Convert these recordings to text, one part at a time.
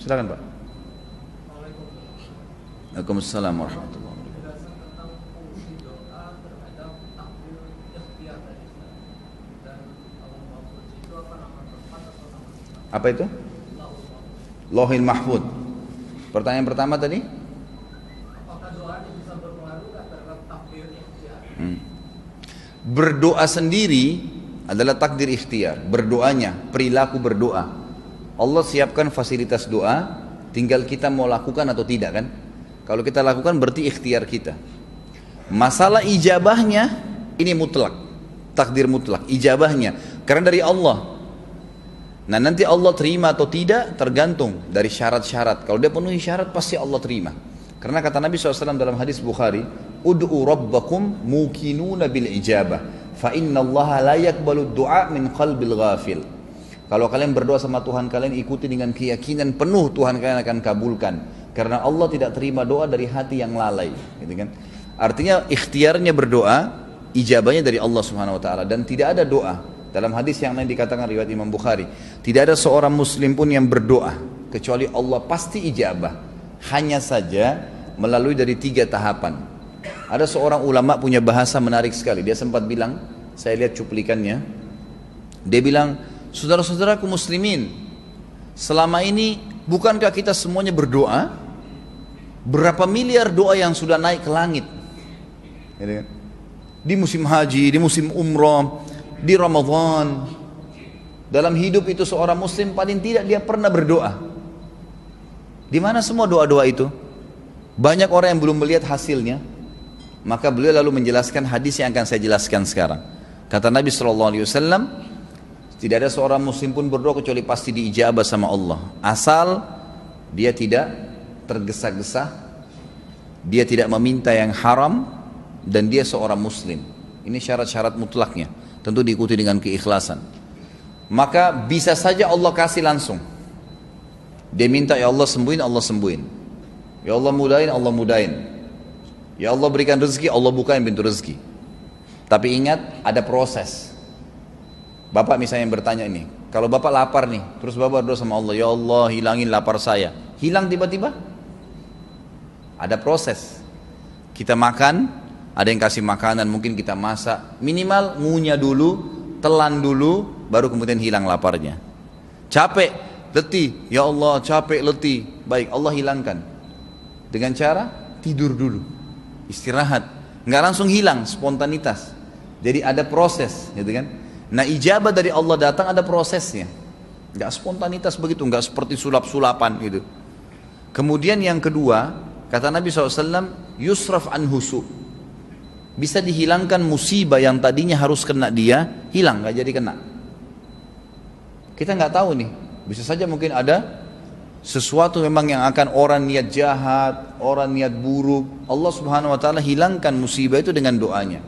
Silakan Pak. Waalaikumsalam warahmatullahi wabarakatuh. Apa itu? Lauhil Mahfud. Pertanyaan pertama tadi? Apakah doa ini bisa berpengaruh terhadap takdir ikhtiar? Berdoa sendiri adalah takdir ikhtiar. Berdoanya, perilaku berdoa. Allah siapkan fasilitas doa, tinggal kita mau lakukan atau tidak kan? Kalau kita lakukan berarti ikhtiar kita. Masalah ijabahnya ini mutlak, takdir mutlak, ijabahnya karena dari Allah. Nah nanti Allah terima atau tidak tergantung dari syarat-syarat. Kalau dia penuhi syarat pasti Allah terima. Karena kata Nabi SAW dalam hadis Bukhari, Ud'u rabbakum mukinuna bil ijabah, fa inna Allah la yakbalu du'a min qalbil ghafil. Kalau kalian berdoa sama Tuhan kalian, ikuti dengan keyakinan penuh Tuhan kalian akan kabulkan. Karena Allah tidak terima doa dari hati yang lalai, gitu kan? Artinya ikhtiarnya berdoa, ijabahnya dari Allah Subhanahu wa taala, dan tidak ada doa. Dalam hadis yang lain dikatakan riwayat Imam Bukhari, tidak ada seorang muslim pun yang berdoa kecuali Allah pasti ijabah. Hanya saja melalui dari 3 tahapan. Ada seorang ulama punya bahasa menarik sekali. Dia sempat bilang, saya lihat cuplikannya. Dia bilang, saudara-saudaraku muslimin, selama ini bukankah kita semuanya berdoa? Berapa miliar doa yang sudah naik ke langit? Di musim haji, di musim umrah, di Ramadan. Dalam hidup itu seorang muslim paling tidak dia pernah berdoa. Di mana semua doa-doa itu? Banyak orang yang belum melihat hasilnya. Maka beliau lalu menjelaskan hadis yang akan saya jelaskan sekarang. Kata Nabi SAW, tidak ada seorang muslim pun berdoa kecuali pasti diijabah sama Allah. Asal dia tidak tergesa-gesa, dia tidak meminta yang haram, dan dia seorang muslim. Ini syarat-syarat mutlaknya. Tentu diikuti dengan keikhlasan. Maka bisa saja Allah kasih langsung. Dia minta, ya Allah sembuhin, Allah sembuhin. Ya Allah mudahin, Allah mudahin. Ya Allah berikan rezeki, Allah bukain pintu rezeki. Tapi ingat, ada proses. Bapak misalnya yang bertanya ini, kalau Bapak lapar nih, terus Bapak berdoa sama Allah, ya Allah hilangin lapar saya. Hilang tiba-tiba? Ada proses. Kita makan, ada yang kasih makanan, mungkin kita masak, minimal ngunyah dulu, telan dulu, baru kemudian hilang laparnya. Capek, letih, ya Allah capek, letih, baik Allah hilangkan. Dengan cara tidur dulu, istirahat, nggak langsung hilang, spontanitas. Jadi ada proses, gitu kan? Nah ijabah dari Allah datang ada prosesnya, nggak spontanitas begitu, nggak seperti sulap-sulapan gitu. Kemudian yang kedua, kata Nabi SAW, yusraf an husu. Bisa dihilangkan musibah yang tadinya harus kena dia, hilang, gak jadi kena. Kita nggak tahu nih, bisa saja mungkin ada sesuatu memang yang akan orang niat jahat, orang niat buruk, Allah Subhanahu Wa Taala hilangkan musibah itu dengan doanya.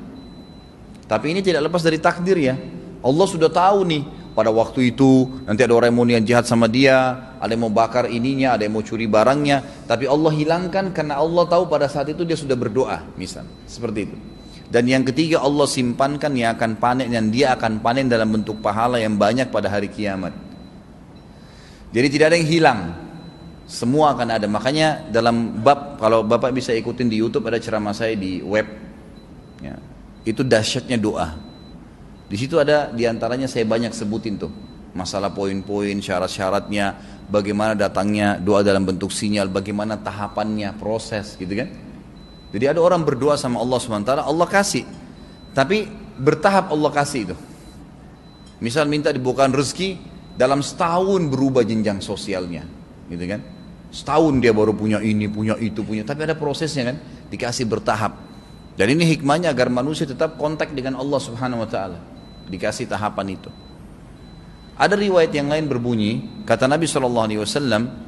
Tapi ini tidak lepas dari takdir ya. Allah sudah tahu nih, pada waktu itu nanti ada orang yang mau niat jahat sama dia, ada yang mau bakar ininya, ada yang mau curi barangnya, tapi Allah hilangkan karena Allah tahu pada saat itu dia sudah berdoa, misal seperti itu. Dan yang ketiga, Allah simpankan yang akan panen, dan dia akan panen dalam bentuk pahala yang banyak pada hari kiamat. Jadi tidak ada yang hilang, semua akan ada. Makanya dalam bab, kalau Bapak bisa ikutin di YouTube, ada ceramah saya di web ya, itu dahsyatnya doa. Di situ ada diantaranya saya banyak sebutin tuh masalah poin-poin, syarat-syaratnya, bagaimana datangnya doa dalam bentuk sinyal, bagaimana tahapannya, proses gitu kan. Jadi ada orang berdoa sama Allah SWT, Allah kasih, tapi bertahap Allah kasih itu. Misal minta dibukakan rezeki, dalam setahun berubah jenjang sosialnya, gitu kan. Setahun dia baru punya ini, punya itu, punya, tapi ada prosesnya kan, dikasih bertahap. Dan ini hikmahnya agar manusia tetap kontak dengan Allah Subhanahu Wa Taala, dikasih tahapan itu. Ada riwayat yang lain berbunyi, kata Nabi SAW,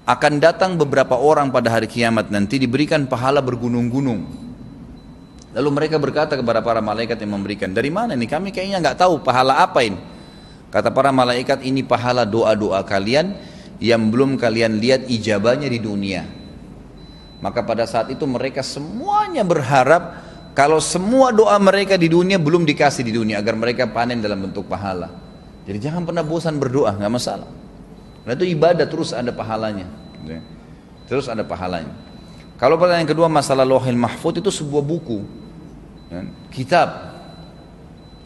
akan datang beberapa orang pada hari kiamat nanti diberikan pahala bergunung-gunung. Lalu mereka berkata kepada para malaikat yang memberikan, dari mana ini? Kami kayaknya nggak tahu pahala apa ini. Kata para malaikat, ini pahala doa-doa kalian yang belum kalian lihat ijabahnya di dunia. Maka pada saat itu mereka semuanya berharap kalau semua doa mereka di dunia belum dikasih di dunia, agar mereka panen dalam bentuk pahala. Jadi jangan pernah bosan berdoa, nggak masalah. Karena itu ibadah terus ada pahalanya. Terus ada pahalanya. Kalau pertanyaan kedua masalah Lauhil Mahfuz itu sebuah buku. Kitab.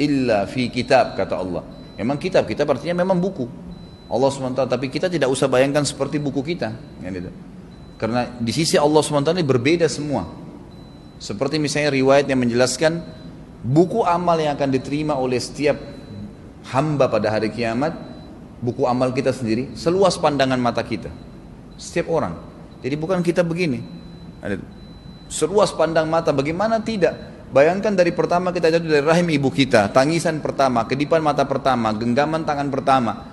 Illa fi kitab kata Allah. Memang kitab artinya memang buku. Allah SWT, tapi kita tidak usah bayangkan seperti buku kita. Karena di sisi Allah SWT ini berbeda semua. Seperti misalnya riwayat yang menjelaskan buku amal yang akan diterima oleh setiap hamba pada hari kiamat, buku amal kita sendiri, seluas pandangan mata kita. Setiap orang. Jadi bukan kita begini. Seluas pandang mata, bagaimana tidak? Bayangkan dari pertama kita jatuh dari rahim ibu kita, tangisan pertama, kedipan mata pertama, genggaman tangan pertama,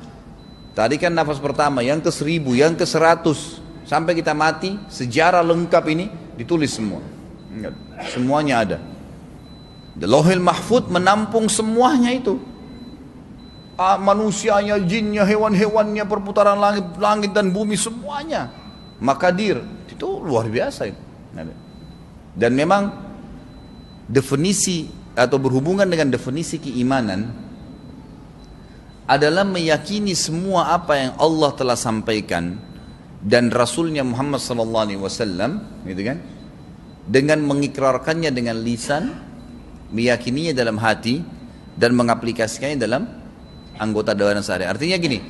tarikan nafas pertama, yang ke 1000, yang ke 100, sampai kita mati, sejarah lengkap ini ditulis semua. Semuanya ada. Lauhil Mahfuz menampung semuanya itu. Manusianya, jinnya, hewan-hewannya, perputaran langit dan bumi, semuanya. Makadir, itu luar biasa itu. Dan memang definisi atau berhubungan dengan definisi keimanan adalah meyakini semua apa yang Allah telah sampaikan dan Rasulnya Muhammad SAW, gitu kan, dengan mengikrarkannya dengan lisan, meyakininya dalam hati dan mengaplikasikannya dalam anggota dewan sehari. Artinya gini,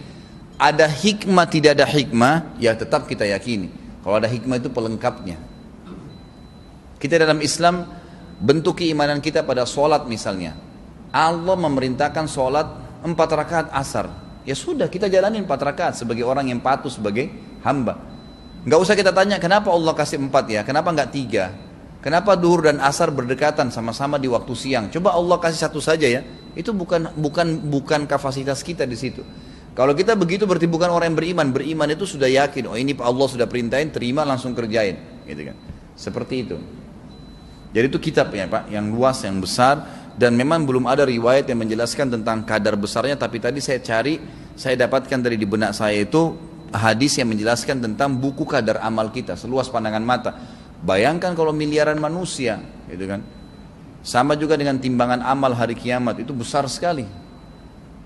ada hikmah tidak ada hikmah, ya tetap kita yakini. Kalau ada hikmah itu pelengkapnya. Kita dalam Islam bentuk keimanan kita pada solat misalnya, Allah memerintahkan solat 4 rakaat asar, ya sudah kita jalanin 4 rakaat sebagai orang yang patuh sebagai hamba. Nggak usah kita tanya kenapa Allah kasih 4 ya, kenapa nggak 3, kenapa duhur dan asar berdekatan sama-sama di waktu siang, coba Allah kasih 1 saja ya. Itu bukan kapasitas kita di situ. Kalau kita begitu berarti bukan orang yang beriman itu sudah yakin, oh ini Allah sudah perintahin, terima langsung kerjain, gitu kan, seperti itu. Jadi itu kitab ya Pak, yang luas, yang besar, dan memang belum ada riwayat yang menjelaskan tentang kadar besarnya, tapi tadi saya dapatkan dari di benak saya itu hadis yang menjelaskan tentang buku kadar amal kita, seluas pandangan mata. Bayangkan kalau miliaran manusia, gitu kan. Sama juga dengan timbangan amal hari kiamat, itu besar sekali.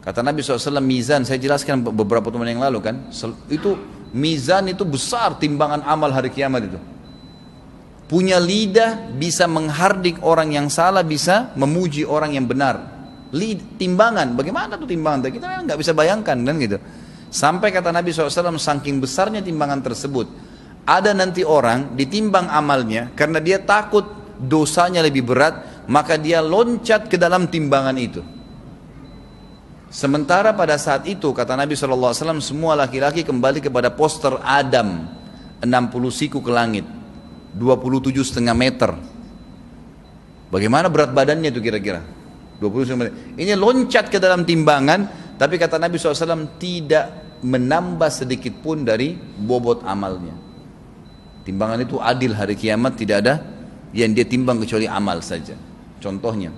Kata Nabi SAW, mizan, saya jelaskan beberapa teman yang lalu kan, itu mizan itu besar timbangan amal hari kiamat itu. Punya lidah bisa menghardik orang yang salah, bisa memuji orang yang benar. Timbangan, bagaimana tuh timbangan? Kita nggak bisa bayangkan kan gitu. Sampai kata Nabi SAW, saking besarnya timbangan tersebut, ada nanti orang ditimbang amalnya karena dia takut dosanya lebih berat, maka dia loncat ke dalam timbangan itu. Sementara pada saat itu kata Nabi SAW, semua laki-laki kembali kepada poster Adam, 60 siku ke langit, 27,5 meter. Bagaimana berat badannya itu kira-kira? 27 meter. Ini loncat ke dalam timbangan, tapi kata Nabi SAW tidak menambah sedikit pun dari bobot amalnya. Timbangan itu adil hari kiamat, tidak ada yang dia timbang kecuali amal saja. Contohnya.